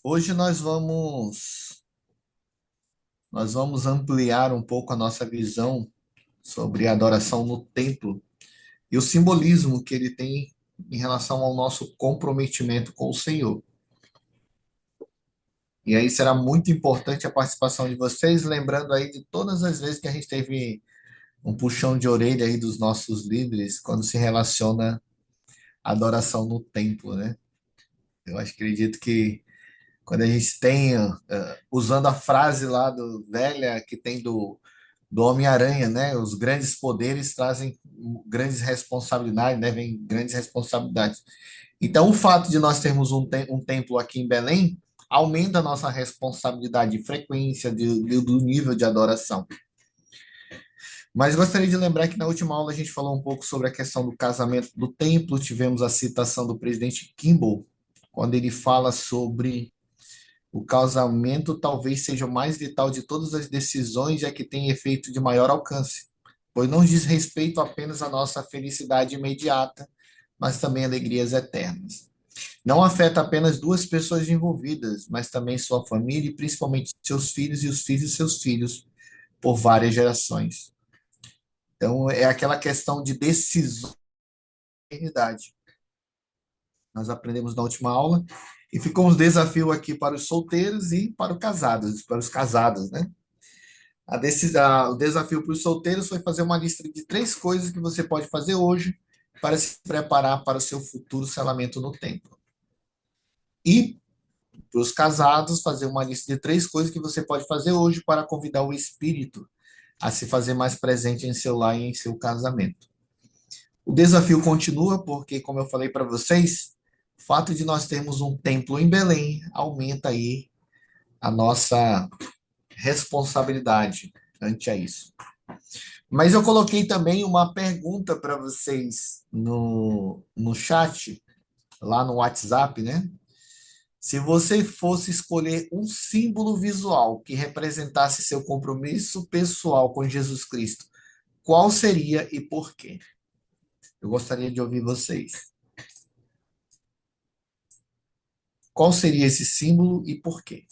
Hoje nós vamos ampliar um pouco a nossa visão sobre a adoração no templo e o simbolismo que ele tem em relação ao nosso comprometimento com o Senhor. E aí será muito importante a participação de vocês, lembrando aí de todas as vezes que a gente teve um puxão de orelha aí dos nossos líderes quando se relaciona à adoração no templo, né? Acredito que quando a gente tem, usando a frase lá do velha que tem do Homem-Aranha, né? Os grandes poderes trazem grandes responsabilidades, né? Vem grandes responsabilidades. Então, o fato de nós termos um templo aqui em Belém aumenta a nossa responsabilidade de frequência, do nível de adoração. Mas gostaria de lembrar que na última aula a gente falou um pouco sobre a questão do casamento do templo, tivemos a citação do presidente Kimball, quando ele fala sobre o casamento talvez seja o mais vital de todas as decisões e a que tem efeito de maior alcance, pois não diz respeito apenas à nossa felicidade imediata, mas também alegrias eternas. Não afeta apenas duas pessoas envolvidas, mas também sua família e principalmente seus filhos e os filhos de seus filhos por várias gerações. Então, é aquela questão de decisão da eternidade. Nós aprendemos na última aula e ficou um desafio aqui para os solteiros e para os casados, né? O desafio para os solteiros foi fazer uma lista de três coisas que você pode fazer hoje para se preparar para o seu futuro selamento no templo. E para os casados, fazer uma lista de três coisas que você pode fazer hoje para convidar o espírito a se fazer mais presente em seu lar e em seu casamento. O desafio continua porque, como eu falei para vocês, o fato de nós termos um templo em Belém aumenta aí a nossa responsabilidade ante a isso. Mas eu coloquei também uma pergunta para vocês no chat, lá no WhatsApp, né? Se você fosse escolher um símbolo visual que representasse seu compromisso pessoal com Jesus Cristo, qual seria e por quê? Eu gostaria de ouvir vocês. Qual seria esse símbolo e por quê?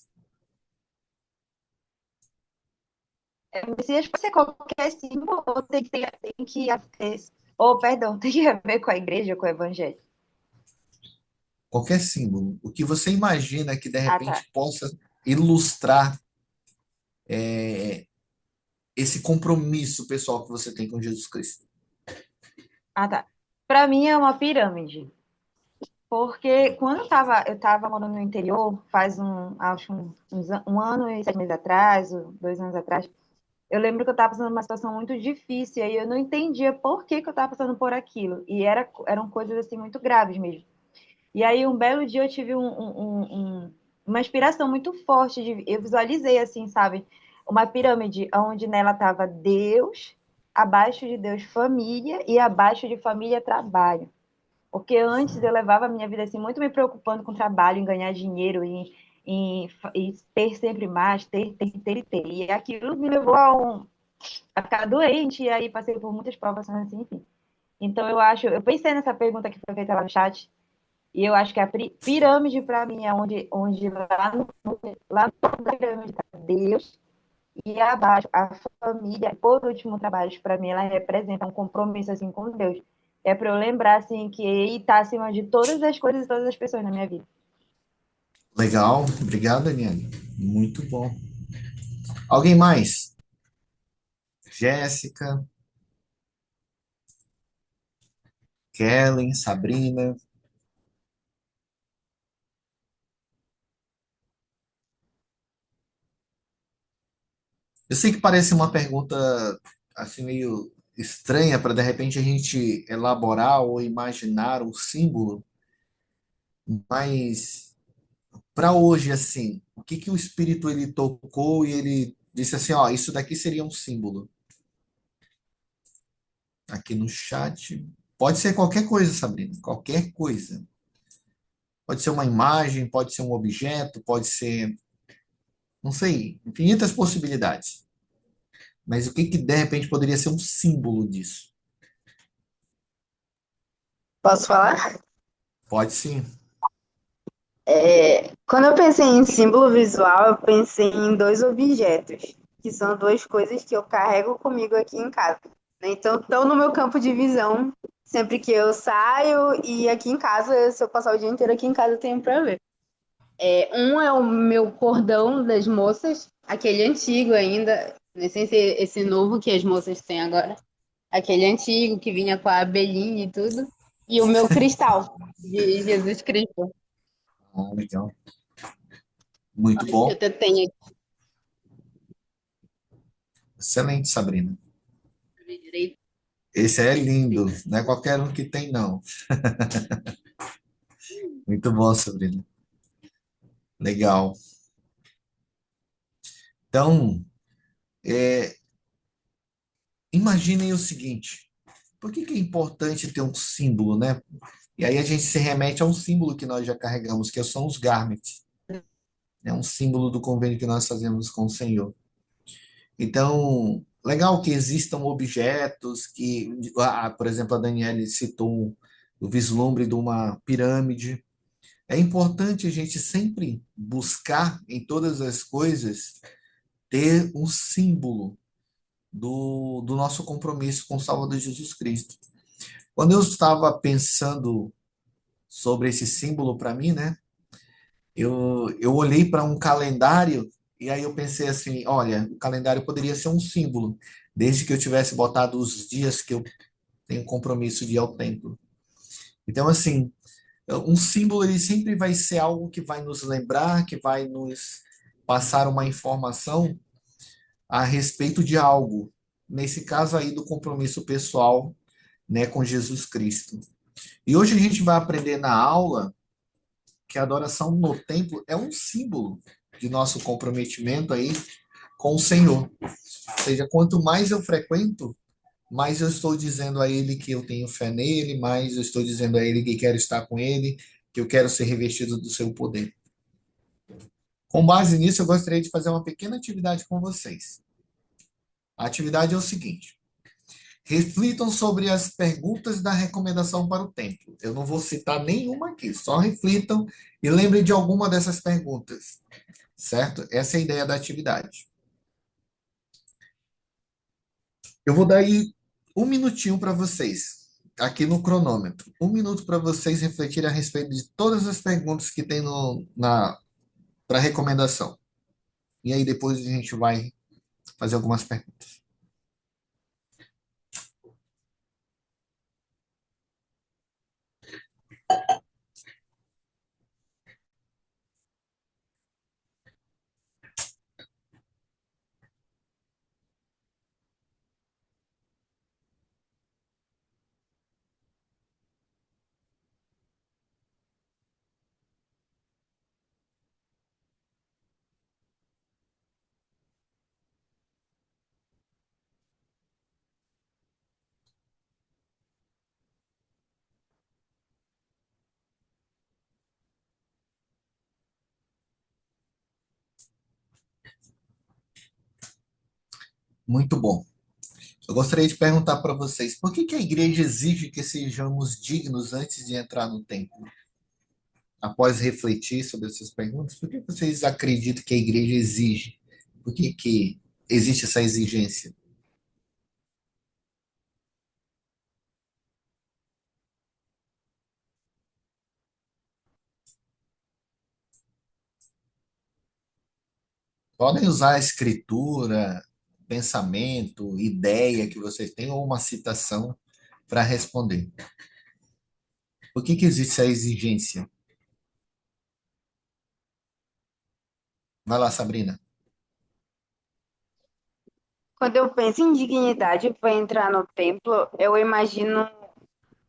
Messias pode ser qualquer símbolo ou perdão, tem que ver com a igreja, com o evangelho. Qualquer símbolo. O que você imagina que de Ah, tá. repente possa ilustrar esse compromisso pessoal que você tem com Jesus Cristo? Ah, tá. Para mim é uma pirâmide, porque quando eu tava morando no interior, acho um ano e 7 meses atrás, ou 2 anos atrás, eu lembro que eu estava passando uma situação muito difícil e aí eu não entendia por que que eu estava passando por aquilo. E eram coisas assim muito graves mesmo. E aí, um belo dia, eu tive uma inspiração muito forte. Eu visualizei, assim, sabe? Uma pirâmide onde nela estava Deus, abaixo de Deus, família, e abaixo de família, trabalho. Porque antes eu levava a minha vida, assim, muito me preocupando com trabalho, em ganhar dinheiro, em ter sempre mais, ter e ter. E aquilo me levou a ficar doente, e aí passei por muitas provações, assim, enfim. Então, eu pensei nessa pergunta que foi feita lá no chat, e eu acho que a pirâmide, para mim, é onde lá no topo da pirâmide está Deus, e abaixo a família. E por último, o trabalho, para mim, ela representa um compromisso assim com Deus. É para eu lembrar assim que Ele está acima de todas as coisas e todas as pessoas na minha vida. Legal, obrigado, Daniele. Muito bom. Alguém mais? Jéssica, Kellen, Sabrina. Eu sei que parece uma pergunta assim meio estranha para de repente a gente elaborar ou imaginar um símbolo, mas para hoje assim, o que que o espírito ele tocou e ele disse assim, ó, isso daqui seria um símbolo. Aqui no chat. Pode ser qualquer coisa, Sabrina, qualquer coisa. Pode ser uma imagem, pode ser um objeto, pode ser, não sei, infinitas possibilidades. Mas o que que de repente poderia ser um símbolo disso? Posso falar? Pode sim. Quando eu pensei em símbolo visual, eu pensei em dois objetos, que são duas coisas que eu carrego comigo aqui em casa, né? Então, estão no meu campo de visão sempre que eu saio e aqui em casa, se eu passar o dia inteiro aqui em casa, eu tenho para ver. Um é o meu cordão das moças, aquele antigo ainda, não sei se esse novo que as moças têm agora, aquele antigo que vinha com a abelhinha e tudo, e o meu cristal de Jesus Cristo. Ah, legal. Muito Esse que bom. eu tenho Excelente, Sabrina. aqui. Esse é lindo. Não é qualquer um que tem, não. Muito bom, Sabrina. Legal. Então, é, imaginem o seguinte: por que que é importante ter um símbolo, né? E aí a gente se remete a um símbolo que nós já carregamos, que são os garments. É um símbolo do convênio que nós fazemos com o Senhor. Então, legal que existam objetos que, por exemplo, a Daniela citou o vislumbre de uma pirâmide. É importante a gente sempre buscar em todas as coisas ter um símbolo do nosso compromisso com o Salvador Jesus Cristo. Quando eu estava pensando sobre esse símbolo para mim, né? Eu olhei para um calendário e aí eu pensei assim, olha, o calendário poderia ser um símbolo, desde que eu tivesse botado os dias que eu tenho compromisso de ir ao templo. Então, assim, um símbolo ele sempre vai ser algo que vai nos lembrar, que vai nos passar uma informação a respeito de algo. Nesse caso aí do compromisso pessoal, né, com Jesus Cristo. E hoje a gente vai aprender na aula que a adoração no templo é um símbolo de nosso comprometimento aí com o Senhor. Ou seja, quanto mais eu frequento, mais eu estou dizendo a Ele que eu tenho fé nele, mais eu estou dizendo a Ele que quero estar com Ele, que eu quero ser revestido do seu poder. Com base nisso, eu gostaria de fazer uma pequena atividade com vocês. A atividade é o seguinte: reflitam sobre as perguntas da recomendação para o templo. Eu não vou citar nenhuma aqui, só reflitam e lembrem de alguma dessas perguntas, certo? Essa é a ideia da atividade. Eu vou dar aí um minutinho para vocês, aqui no cronômetro. Um minuto para vocês refletirem a respeito de todas as perguntas que tem para recomendação. E aí depois a gente vai fazer algumas perguntas. Muito bom. Eu gostaria de perguntar para vocês, por que que a igreja exige que sejamos dignos antes de entrar no templo? Após refletir sobre essas perguntas, por que vocês acreditam que a igreja exige? Por que que existe essa exigência? Podem usar a escritura, pensamento, ideia que vocês têm ou uma citação para responder. Por que que existe essa exigência? Vai lá, Sabrina. Quando eu penso em dignidade para entrar no templo, eu imagino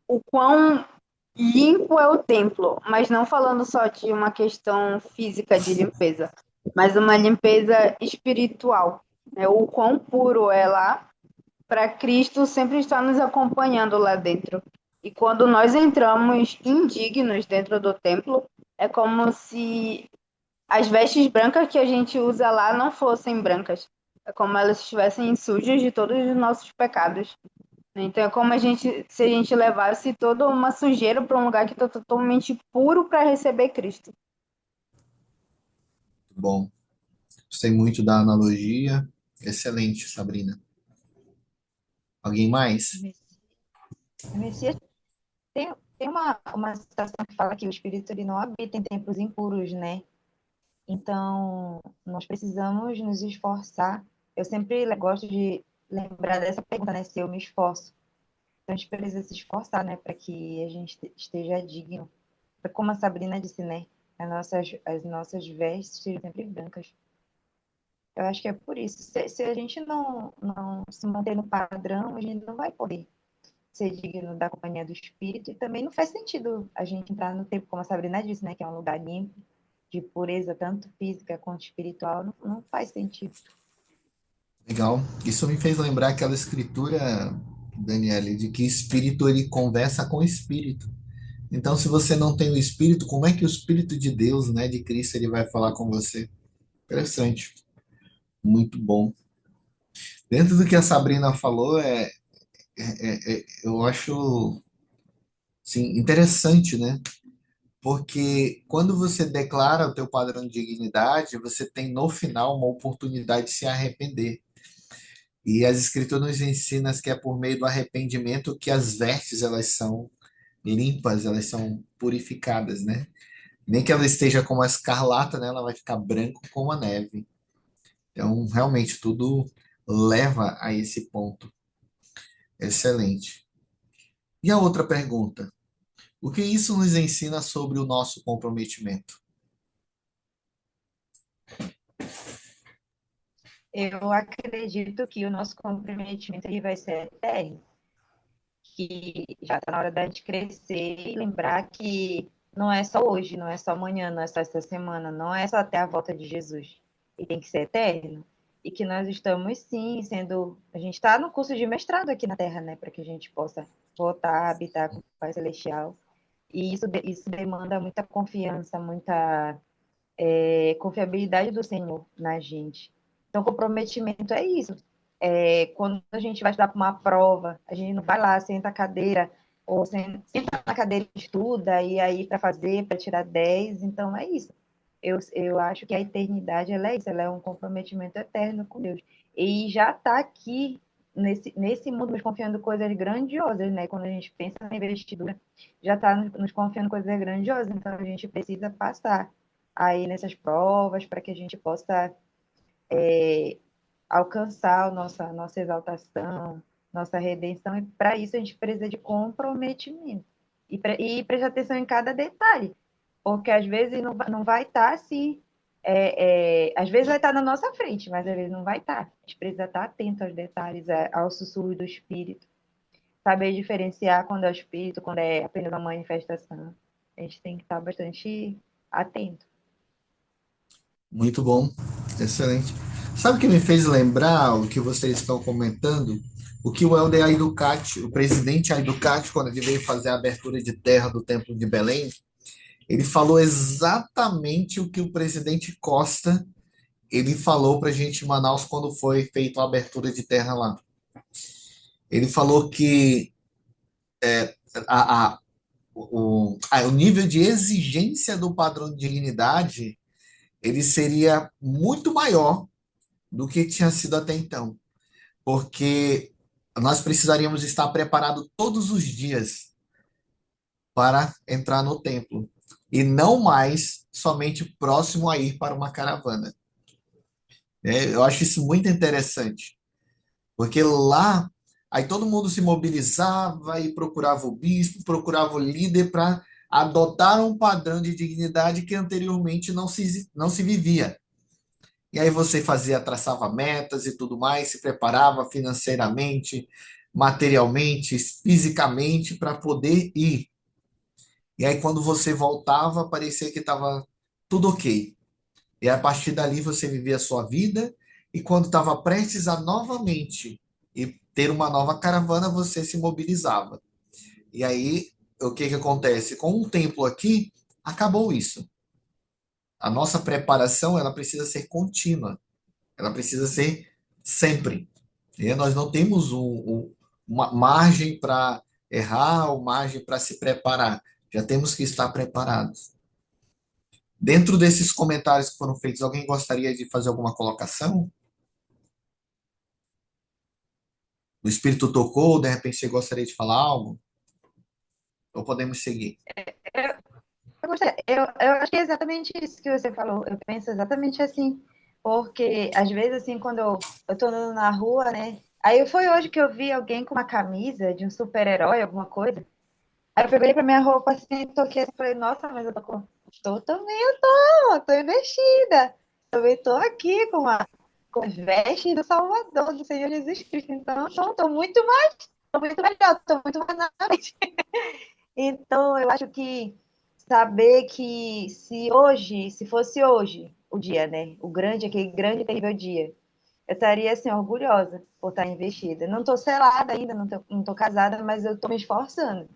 o quão limpo é o templo, mas não falando só de uma questão física de limpeza, mas uma limpeza espiritual, né? O quão puro é lá para Cristo sempre estar nos acompanhando lá dentro. E quando nós entramos indignos dentro do templo, é como se as vestes brancas que a gente usa lá não fossem brancas. É como elas estivessem sujas de todos os nossos pecados. Então é como se a gente levasse toda uma sujeira para um lugar que está totalmente puro para receber Cristo. Bom, gostei muito da analogia. Excelente, Sabrina. Alguém mais? Messias tem uma citação que fala que o espírito ele não habita em templos impuros, né? Então, nós precisamos nos esforçar. Eu sempre gosto de lembrar dessa pergunta, né? Se eu me esforço. Então, a gente precisa se esforçar, né? Para que a gente esteja digno. Como a Sabrina disse, né? As nossas vestes sejam sempre brancas. Eu acho que é por isso. Se a gente não se manter no padrão, a gente não vai poder ser digno da companhia do espírito. E também não faz sentido a gente entrar no tempo, como a Sabrina disse, né? Que é um lugar limpo, de pureza, tanto física quanto espiritual. Não faz sentido. Legal. Isso me fez lembrar aquela escritura, Daniele, de que espírito ele conversa com espírito. Então, se você não tem o espírito, como é que o espírito de Deus, né, de Cristo, ele vai falar com você? Interessante. Muito bom. Dentro do que a Sabrina falou, eu acho, sim, interessante, né? Porque quando você declara o teu padrão de dignidade, você tem no final uma oportunidade de se arrepender. E as escrituras nos ensinam que é por meio do arrependimento que as vestes elas são limpas, elas são purificadas, né? Nem que ela esteja como a escarlata, né? Ela vai ficar branco como a neve. Então, realmente, tudo leva a esse ponto. Excelente. E a outra pergunta? O que isso nos ensina sobre o nosso comprometimento? Eu acredito que o nosso comprometimento ele vai ser eterno, que já está na hora da gente crescer e lembrar que não é só hoje, não é só amanhã, não é só essa semana, não é só até a volta de Jesus. E tem que ser eterno. E que nós estamos, sim, sendo. A gente está no curso de mestrado aqui na Terra, né? Para que a gente possa voltar a habitar com o Pai Celestial. E isso demanda muita confiança, muita confiabilidade do Senhor na gente. Então, comprometimento é isso. Quando a gente vai estudar para uma prova, a gente não vai lá, senta a cadeira, ou senta na cadeira e estuda, e aí para fazer, para tirar 10. Então, é isso. Eu acho que a eternidade ela é isso, ela é um comprometimento eterno com Deus. E já está aqui nesse mundo nos confiando coisas grandiosas, né? Quando a gente pensa na investidura, já está nos confiando coisas grandiosas, então a gente precisa passar aí nessas provas para que a gente possa alcançar a nossa exaltação, nossa redenção, e para isso a gente precisa de comprometimento. E prestar atenção em cada detalhe, porque às vezes não vai estar assim, às vezes vai estar na nossa frente, mas às vezes não vai estar. A gente precisa estar atento aos detalhes, ao sussurro do Espírito, saber diferenciar quando é o Espírito, quando é apenas uma manifestação. A gente tem que estar bastante atento. Muito bom. Excelente. Sabe o que me fez lembrar o que vocês estão comentando? O que o Helder Aiducati, o presidente Aiducati, quando ele veio fazer a abertura de terra do Templo de Belém, ele falou exatamente o que o presidente Costa ele falou para a gente em Manaus quando foi feita a abertura de terra lá. Ele falou que a, a, o nível de exigência do padrão de dignidade ele seria muito maior do que tinha sido até então, porque nós precisaríamos estar preparados todos os dias para entrar no templo e não mais somente próximo a ir para uma caravana. Eu acho isso muito interessante, porque lá aí todo mundo se mobilizava e procurava o bispo, procurava o líder para adotar um padrão de dignidade que anteriormente não se vivia. E aí você fazia, traçava metas e tudo mais, se preparava financeiramente, materialmente, fisicamente para poder ir. E aí quando você voltava, parecia que estava tudo ok. E a partir dali você vivia a sua vida e quando estava prestes a novamente e ter uma nova caravana, você se mobilizava. E aí o que que acontece? Com o templo aqui, acabou isso. A nossa preparação, ela precisa ser contínua. Ela precisa ser sempre. E nós não temos uma margem para errar ou margem para se preparar. Já temos que estar preparados. Dentro desses comentários que foram feitos, alguém gostaria de fazer alguma colocação? O Espírito tocou, de repente você gostaria de falar algo? Ou podemos seguir? Eu acho que é exatamente isso que você falou. Eu penso exatamente assim. Porque, às vezes, assim, quando eu tô andando na rua, né? Aí foi hoje que eu vi alguém com uma camisa de um super-herói, alguma coisa. Aí eu peguei pra minha roupa assim, toquei assim, falei, nossa, mas eu tô com. Também tô investida. Também tô aqui com as vestes do Salvador, do Senhor Jesus Cristo. Então, tô muito melhor, tô muito mais na frente. Então, eu acho que saber que se fosse hoje o dia, né? Aquele grande e terrível dia, eu estaria assim, orgulhosa por estar investida. Não tô selada ainda, não tô casada, mas eu tô me esforçando.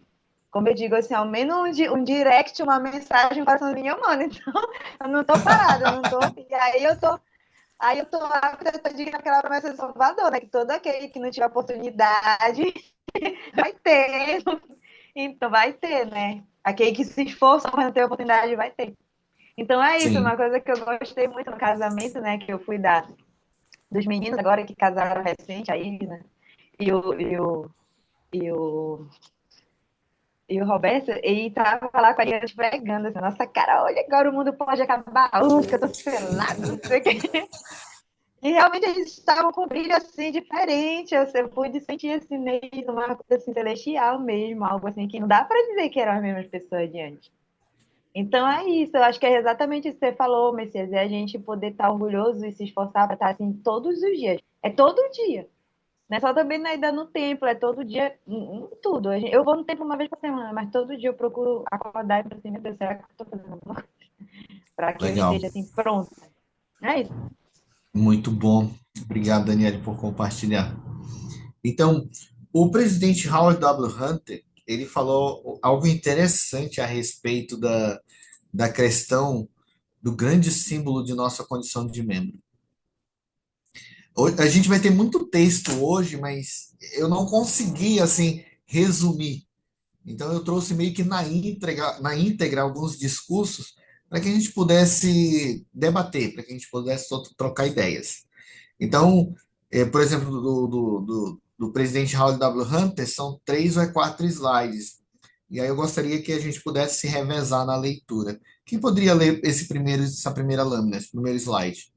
Como eu digo assim, ao menos um direct, uma mensagem, um coraçãozinho eu mando. Então, eu não tô parada, eu não tô. E aí eu tô apta, eu tô digna daquela promessa de Salvador, né? Que todo aquele que não tiver oportunidade vai ter. Então vai ter, né? Aquele que se esforça para não ter oportunidade vai ter. Então é isso, Sim. uma coisa que eu gostei muito no casamento, né? Que eu fui dos meninos agora que casaram recente, aí, né? E o, e o, e o, e o Roberto, ele tava lá com a gente pregando assim, nossa cara, olha, agora o mundo pode acabar, que eu tô selado, não sei o quê. E realmente eles estavam com um brilho assim diferente. Eu pude sentir assim neles uma coisa assim celestial mesmo, algo assim que não dá para dizer que eram as mesmas pessoas de antes. Então é isso, eu acho que é exatamente isso que você falou, Messias, é a gente poder estar orgulhoso e se esforçar para estar assim todos os dias. É todo dia. Não é só também na ida no templo, é todo dia, em tudo. Eu vou no templo uma vez por semana, mas todo dia eu procuro acordar e pensar assim, meu Deus, será que eu estou fazendo alguma coisa? Para que eu Legal. esteja assim pronta. É isso. Muito bom. Obrigado, Daniele, por compartilhar. Então, o presidente Howard W. Hunter, ele falou algo interessante a respeito da questão do grande símbolo de nossa condição de membro. A gente vai ter muito texto hoje, mas eu não consegui, assim, resumir. Então, eu trouxe meio que na íntegra alguns discursos para que a gente pudesse debater, para que a gente pudesse trocar ideias. Então, por exemplo, do presidente Howard W. Hunter, são 3 ou 4 slides. E aí eu gostaria que a gente pudesse se revezar na leitura. Quem poderia ler essa primeira lâmina, esse primeiro slide?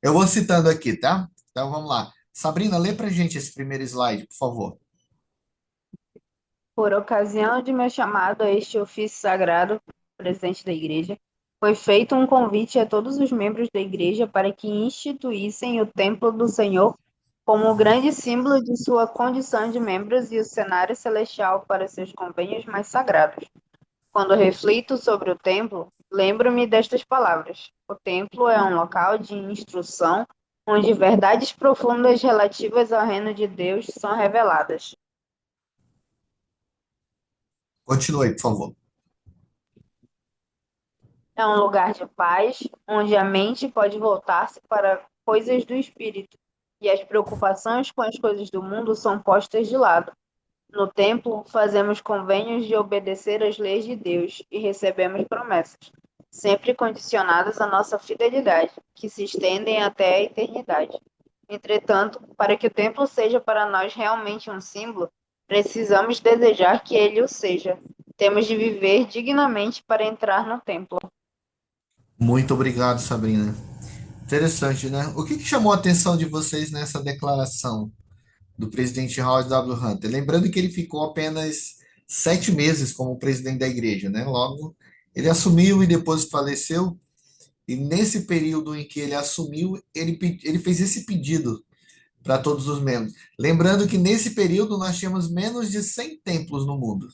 Eu vou citando aqui, tá? Então vamos lá. Sabrina, lê pra gente esse primeiro slide, por favor. Por ocasião de meu chamado a este ofício sagrado, presidente da igreja, foi feito um convite a todos os membros da igreja para que instituíssem o templo do Senhor como o grande símbolo de sua condição de membros e o cenário celestial para seus convênios mais sagrados. Quando reflito sobre o templo, lembro-me destas palavras: o templo é um local de instrução onde verdades profundas relativas ao reino de Deus são reveladas. Continue, por favor. É um lugar de paz, onde a mente pode voltar-se para coisas do espírito, e as preocupações com as coisas do mundo são postas de lado. No templo, fazemos convênios de obedecer às leis de Deus e recebemos promessas, sempre condicionadas à nossa fidelidade, que se estendem até a eternidade. Entretanto, para que o templo seja para nós realmente um símbolo, precisamos desejar que ele o seja. Temos de viver dignamente para entrar no templo. Muito obrigado, Sabrina. Interessante, né? O que chamou a atenção de vocês nessa declaração do presidente Howard W. Hunter? Lembrando que ele ficou apenas 7 meses como presidente da igreja, né? Logo, ele assumiu e depois faleceu. E nesse período em que ele assumiu, ele fez esse pedido para todos os membros. Lembrando que nesse período nós tínhamos menos de 100 templos no mundo.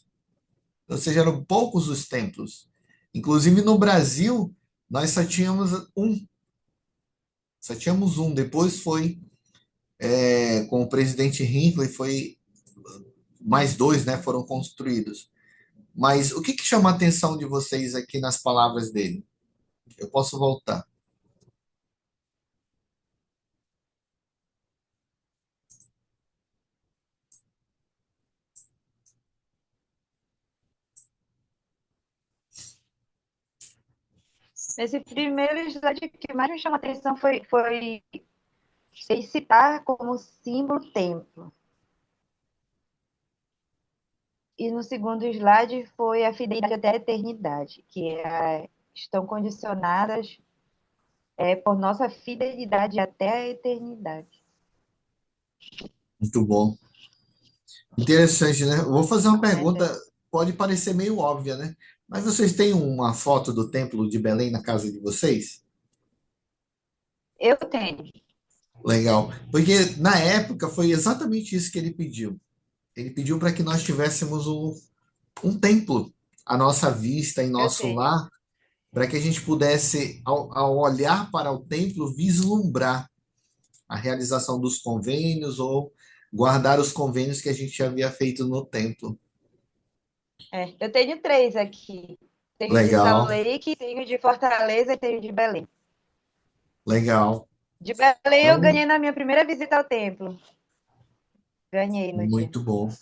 Ou seja, eram poucos os templos. Inclusive no Brasil, nós só tínhamos um. Só tínhamos um. Depois foi, com o presidente Hinckley, foi mais dois, né, foram construídos. Mas o que chama a atenção de vocês aqui nas palavras dele? Eu posso voltar. Nesse primeiro slide, o que mais me chamou a atenção foi citar como símbolo o templo. E no segundo slide foi a fidelidade até a eternidade, estão condicionadas por nossa fidelidade até a eternidade. Muito bom. Interessante, né? Eu vou fazer uma pergunta, É, pode parecer meio óbvia, né? Mas vocês têm uma foto do Templo de Belém na casa de vocês? eu tenho. Legal. Porque na época foi exatamente isso que ele pediu. Ele pediu para que nós tivéssemos um templo à nossa vista, em Eu nosso tenho. lar, para que a gente pudesse, ao olhar para o templo, vislumbrar a realização dos convênios ou guardar os convênios que a gente havia feito no templo. Eu tenho três aqui. Tenho de Salt Legal, Lake, tenho de Fortaleza e tenho de Belém. legal. De Belém eu Então, ganhei na minha primeira visita ao templo. Ganhei no dia. muito bom.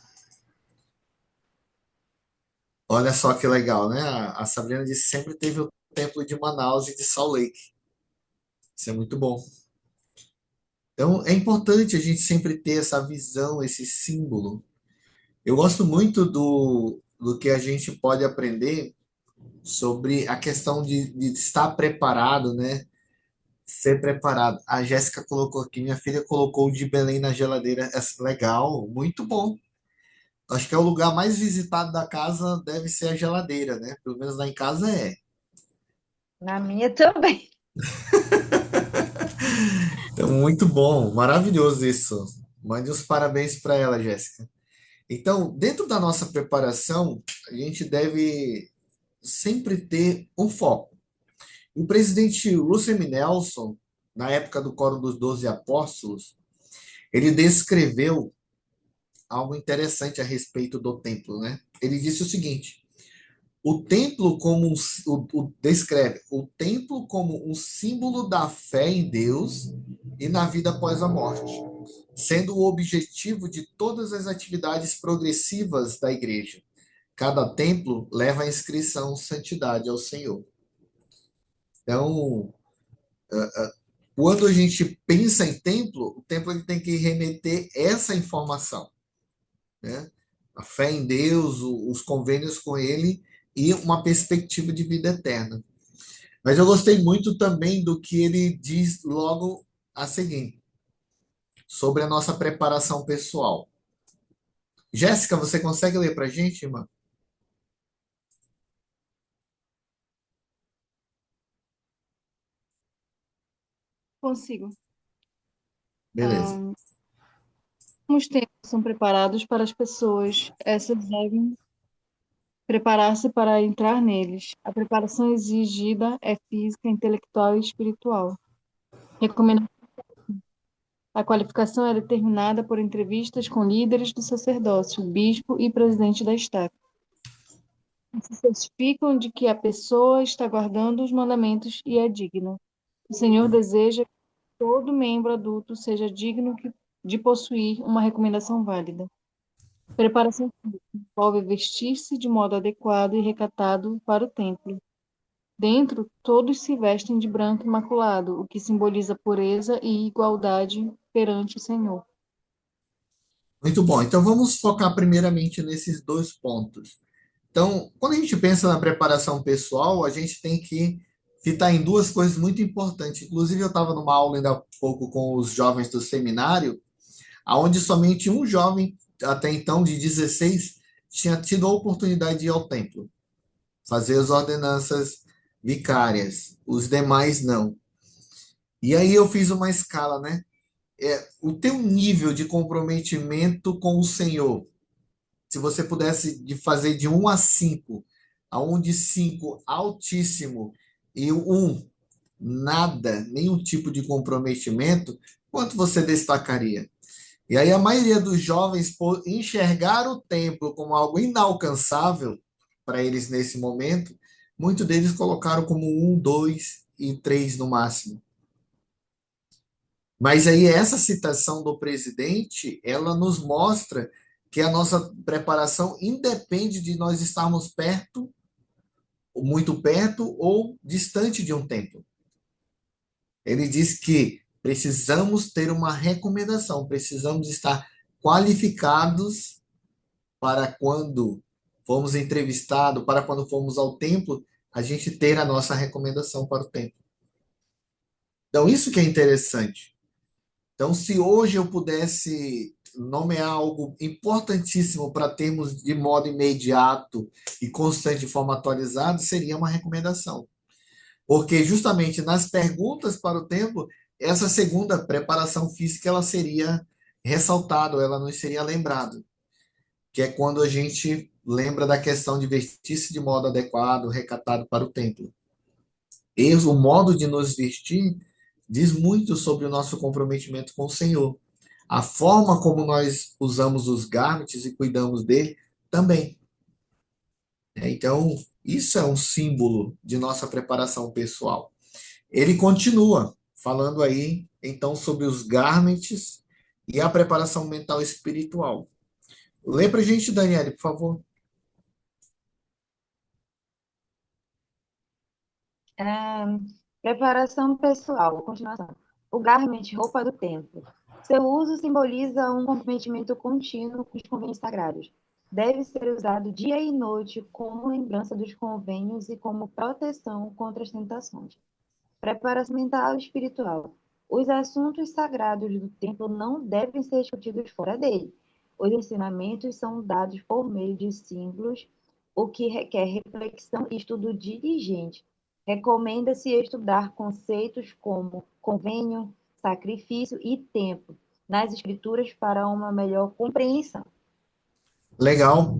Olha só que legal, né? A Sabrina disse que sempre teve o templo de Manaus e de Salt Lake. Isso é muito bom. Então, é importante a gente sempre ter essa visão, esse símbolo. Eu gosto muito do que a gente pode aprender sobre a questão de estar preparado, né? Ser preparado. A Jéssica colocou aqui, minha filha colocou o de Belém na geladeira. É legal, muito bom. Acho que é o lugar mais visitado da casa, deve ser a geladeira, né? Pelo menos lá em casa é. Na minha também. Então, muito bom, maravilhoso isso. Mande os parabéns para ela, Jéssica. Então, dentro da nossa preparação, a gente deve sempre ter um foco. O presidente Russell M. Nelson, na época do Quórum dos Doze Apóstolos, ele descreveu algo interessante a respeito do templo, né? Ele disse o seguinte: o templo como descreve o templo como um símbolo da fé em Deus e na vida após a morte, sendo o objetivo de todas as atividades progressivas da igreja. Cada templo leva a inscrição santidade ao Senhor. Então, quando a gente pensa em templo, o templo ele tem que remeter essa informação, né? A fé em Deus, os convênios com Ele e uma perspectiva de vida eterna. Mas eu gostei muito também do que ele diz logo a seguir, sobre a nossa preparação pessoal. Jéssica, você consegue ler para a gente, irmã? Consigo. Beleza. Como os templos são preparados para as pessoas, essas devem preparar-se para entrar neles. A preparação exigida é física, intelectual e espiritual. Recomenda. A qualificação é determinada por entrevistas com líderes do sacerdócio, bispo e presidente da estaca. Se certificam de que a pessoa está guardando os mandamentos e é digna. O Senhor deseja que todo membro adulto seja digno de possuir uma recomendação válida. Preparação física envolve vestir-se de modo adequado e recatado para o templo. Dentro, todos se vestem de branco imaculado, o que simboliza pureza e igualdade perante o Senhor. Muito bom. Então vamos focar primeiramente nesses dois pontos. Então, quando a gente pensa na preparação pessoal, a gente tem que fitar em duas coisas muito importantes. Inclusive, eu estava numa aula ainda há pouco com os jovens do seminário, onde somente um jovem, até então de 16, tinha tido a oportunidade de ir ao templo, fazer as ordenanças vicárias, os demais não. E aí eu fiz uma escala, né? O teu nível de comprometimento com o Senhor, se você pudesse fazer de 1 a 5, aonde 5 altíssimo e 1 nada, nenhum tipo de comprometimento, quanto você destacaria? E aí a maioria dos jovens, por enxergar o templo como algo inalcançável para eles nesse momento, muitos deles colocaram como 1, 2 e 3 no máximo. Mas aí essa citação do presidente, ela nos mostra que a nossa preparação independe de nós estarmos perto muito perto ou distante de um templo. Ele diz que precisamos ter uma recomendação, precisamos estar qualificados para quando fomos entrevistados, para quando fomos ao templo, a gente ter a nossa recomendação para o templo. Então, isso que é interessante. Então, se hoje eu pudesse nomear algo importantíssimo para termos de modo imediato e constante de forma atualizada, seria uma recomendação. Porque justamente nas perguntas para o templo, essa segunda preparação física ela seria ressaltada, ela não seria lembrada, que é quando a gente lembra da questão de vestir-se de modo adequado, recatado para o templo. E o modo de nos vestir diz muito sobre o nosso comprometimento com o Senhor. A forma como nós usamos os garments e cuidamos dele também. Então, isso é um símbolo de nossa preparação pessoal. Ele continua falando aí, então, sobre os garments e a preparação mental e espiritual. Lê para a gente, Daniele, por favor. Preparação pessoal, continuação. O garment, roupa do templo. Seu uso simboliza um comprometimento contínuo com os convênios sagrados. Deve ser usado dia e noite como lembrança dos convênios e como proteção contra as tentações. Preparação mental e espiritual. Os assuntos sagrados do templo não devem ser discutidos fora dele. Os ensinamentos são dados por meio de símbolos, o que requer reflexão e estudo diligente. Recomenda-se estudar conceitos como convênio, sacrifício e tempo nas escrituras para uma melhor compreensão. Legal.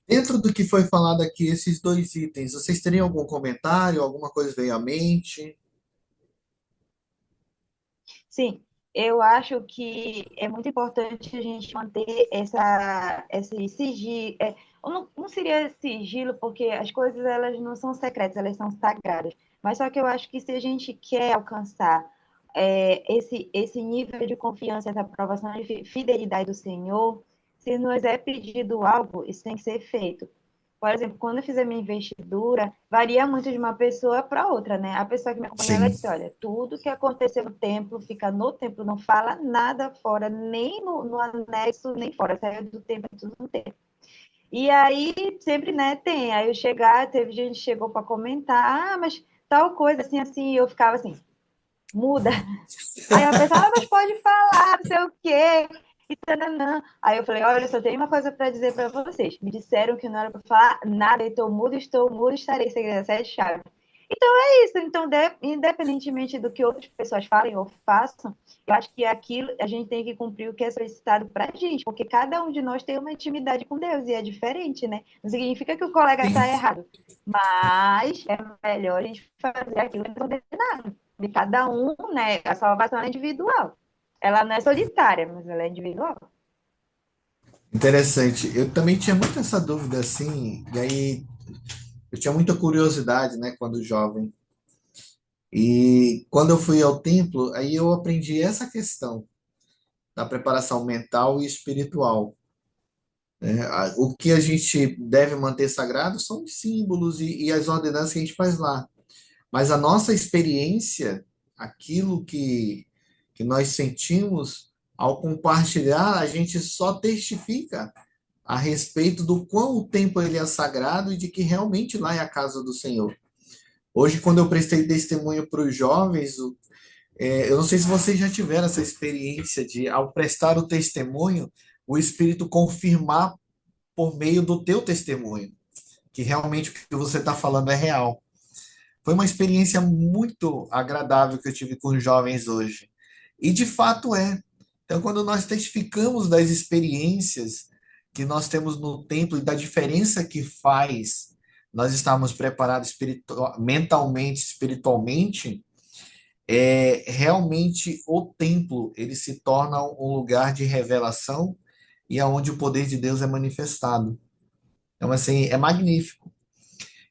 Dentro do que foi falado aqui, esses dois itens, vocês teriam algum comentário, alguma coisa veio à mente? Sim, eu acho que é muito importante a gente manter esse sigilo. Não seria sigilo, porque as coisas elas não são secretas, elas são sagradas. Mas só que eu acho que se a gente quer alcançar esse nível de confiança, essa aprovação de fidelidade do Senhor, se nos é pedido algo, isso tem que ser feito. Por exemplo, quando eu fiz a minha investidura, varia muito de uma pessoa para outra, né? A pessoa que me acompanhou, ela Sim. disse, olha, tudo que aconteceu no templo, fica no templo, não fala nada fora, nem no anexo, nem fora, saiu do templo, tudo no templo. E aí, sempre, né, tem. Aí eu chegar, teve gente que chegou para comentar, mas tal coisa, assim, assim, e eu ficava assim, muda. Aí a pessoa, mas pode falar, não sei o quê. E tananã. Aí eu falei, olha, só tenho uma coisa para dizer para vocês. Me disseram que não era para falar nada, estou mudo, estarei segredo, sete chaves. Então é isso. Então, independentemente do que outras pessoas falem ou façam, eu acho que aquilo a gente tem que cumprir o que é solicitado para a gente, porque cada um de nós tem uma intimidade com Deus e é diferente, né? Não significa que o colega está Sim. errado, mas é melhor a gente fazer aquilo coordenado de cada um, né? A salvação é individual. Ela não é solitária, mas ela é individual. Interessante. Eu também tinha muito essa dúvida assim, e aí eu tinha muita curiosidade, né, quando jovem. E quando eu fui ao templo, aí eu aprendi essa questão da preparação mental e espiritual. O que a gente deve manter sagrado são os símbolos e as ordenanças que a gente faz lá. Mas a nossa experiência, aquilo que nós sentimos, ao compartilhar, a gente só testifica a respeito do quão o templo ele é sagrado e de que realmente lá é a casa do Senhor. Hoje, quando eu prestei testemunho para os jovens, eu não sei se vocês já tiveram essa experiência de, ao prestar o testemunho, o Espírito confirmar por meio do teu testemunho, que realmente o que você está falando é real. Foi uma experiência muito agradável que eu tive com os jovens hoje. E de fato é. Então, quando nós testificamos das experiências que nós temos no templo e da diferença que faz nós estarmos preparados mentalmente, espiritualmente, realmente o templo ele se torna um lugar de revelação e aonde o poder de Deus é manifestado. Então, assim, é magnífico.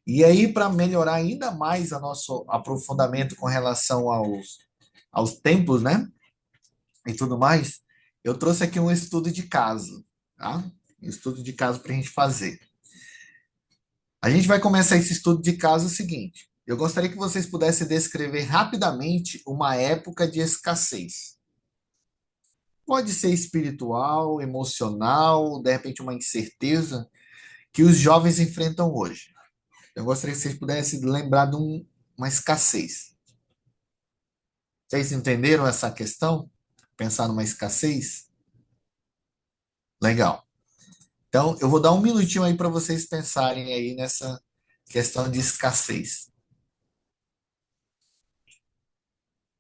E aí, para melhorar ainda mais o nosso aprofundamento com relação aos templos, né? E tudo mais, eu trouxe aqui um estudo de caso, tá? Um estudo de caso para a gente fazer. A gente vai começar esse estudo de caso seguinte. Eu gostaria que vocês pudessem descrever rapidamente uma época de escassez. Pode ser espiritual, emocional, de repente uma incerteza que os jovens enfrentam hoje. Eu gostaria que vocês pudessem lembrar de uma escassez. Vocês entenderam essa questão? Pensar numa escassez? Legal. Então, eu vou dar um minutinho aí para vocês pensarem aí nessa questão de escassez.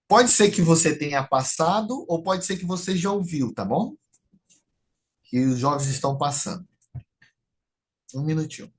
Pode ser que você tenha passado ou pode ser que você já ouviu, tá bom? Que os jovens estão passando. Um minutinho.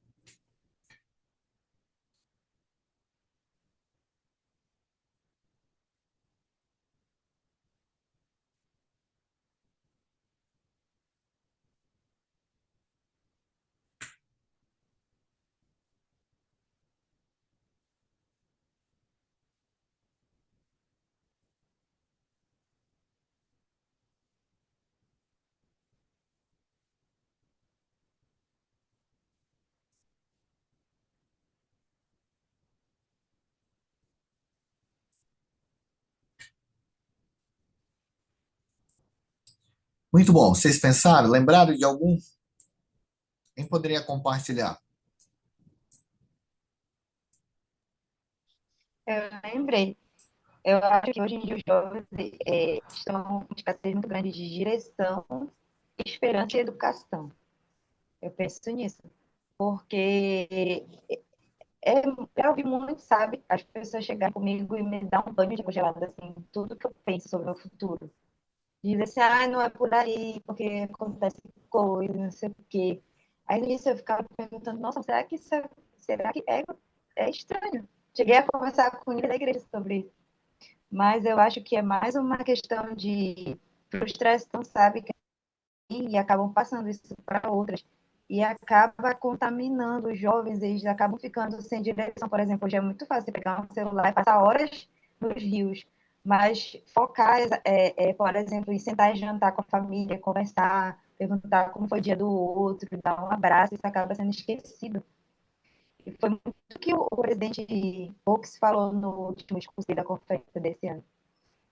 Muito bom. Vocês pensaram? Lembraram de algum? Quem poderia compartilhar? Eu lembrei. Eu acho que hoje em dia os jovens estão com uma escassez muito grande de direção, esperança e educação. Eu penso nisso. Porque eu ouvi muito, sabe? As pessoas chegarem comigo e me dar um banho de água gelada, assim, tudo que eu penso sobre o futuro. Diz assim, ah, não é por aí, porque acontece coisa, não sei o quê. Aí nisso eu ficava perguntando, nossa, será que é estranho? Cheguei a conversar com o líder da igreja sobre isso. Mas eu acho que é mais uma questão de frustração, sabe? E acabam passando isso para outras. E acaba contaminando os jovens, eles acabam ficando sem direção. Por exemplo, hoje é muito fácil você pegar um celular e passar horas nos rios, mas focar, por exemplo, em sentar e jantar com a família, conversar, perguntar como foi o dia do outro, dar um abraço, isso acaba sendo esquecido. E foi muito que o presidente Fox falou no último discurso da conferência desse ano.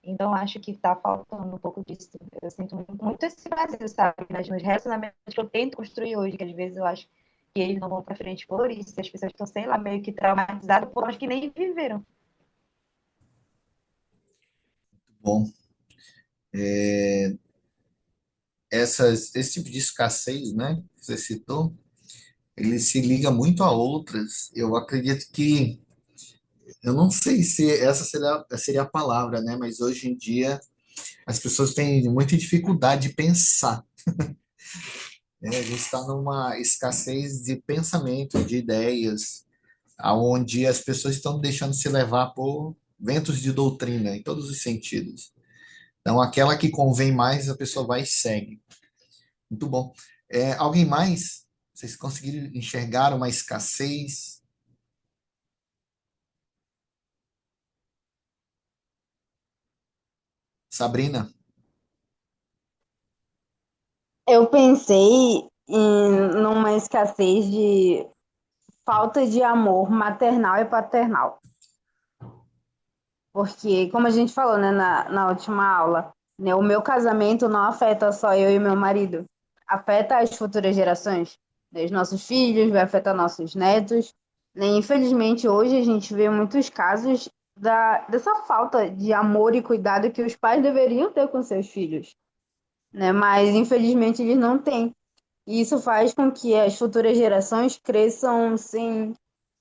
Então, acho que está faltando um pouco disso. Eu sinto muito esse vazio, sabe? Nos relacionamentos que eu tento construir hoje, que às vezes eu acho que eles não vão para frente por isso. As pessoas estão, sei lá, meio que traumatizadas por acho que nem viveram. Bom, esse tipo de escassez, né, que você citou, ele se liga muito a outras. Eu acredito que, eu não sei se essa seria a palavra, né, mas hoje em dia as pessoas têm muita dificuldade de pensar. Né? A gente está numa escassez de pensamento, de ideias, aonde as pessoas estão deixando se levar por ventos de doutrina, em todos os sentidos. Então, aquela que convém mais, a pessoa vai e segue. Muito bom. Alguém mais? Vocês conseguiram enxergar uma escassez? Sabrina? Eu pensei numa escassez de falta de amor maternal e paternal. Porque, como a gente falou, né, na última aula, né, o meu casamento não afeta só eu e meu marido, afeta as futuras gerações, né, os nossos filhos, vai afetar nossos netos. Né? Infelizmente, hoje a gente vê muitos casos dessa falta de amor e cuidado que os pais deveriam ter com seus filhos, né? Mas, infelizmente, eles não têm. E isso faz com que as futuras gerações cresçam sem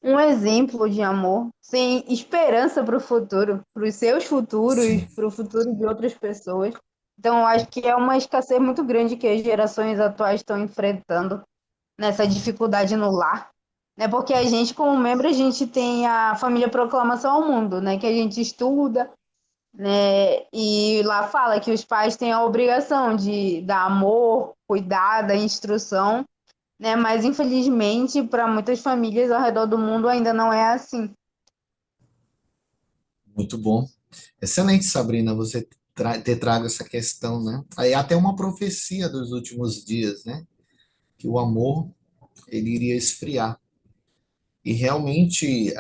um exemplo de amor, sem esperança para o futuro, para os seus futuros, Sim, para o futuro de outras pessoas. Então, eu acho que é uma escassez muito grande que as gerações atuais estão enfrentando nessa dificuldade no lar. Né? Porque a gente, como membro, a gente tem a família Proclamação ao Mundo, né? Que a gente estuda, né? E lá fala que os pais têm a obrigação de dar amor, cuidado, instrução, né? Mas infelizmente, para muitas famílias ao redor do mundo ainda não é assim. muito bom. Excelente, Sabrina, você ter trago essa questão, né? Aí até uma profecia dos últimos dias, né? Que o amor, ele iria esfriar. E realmente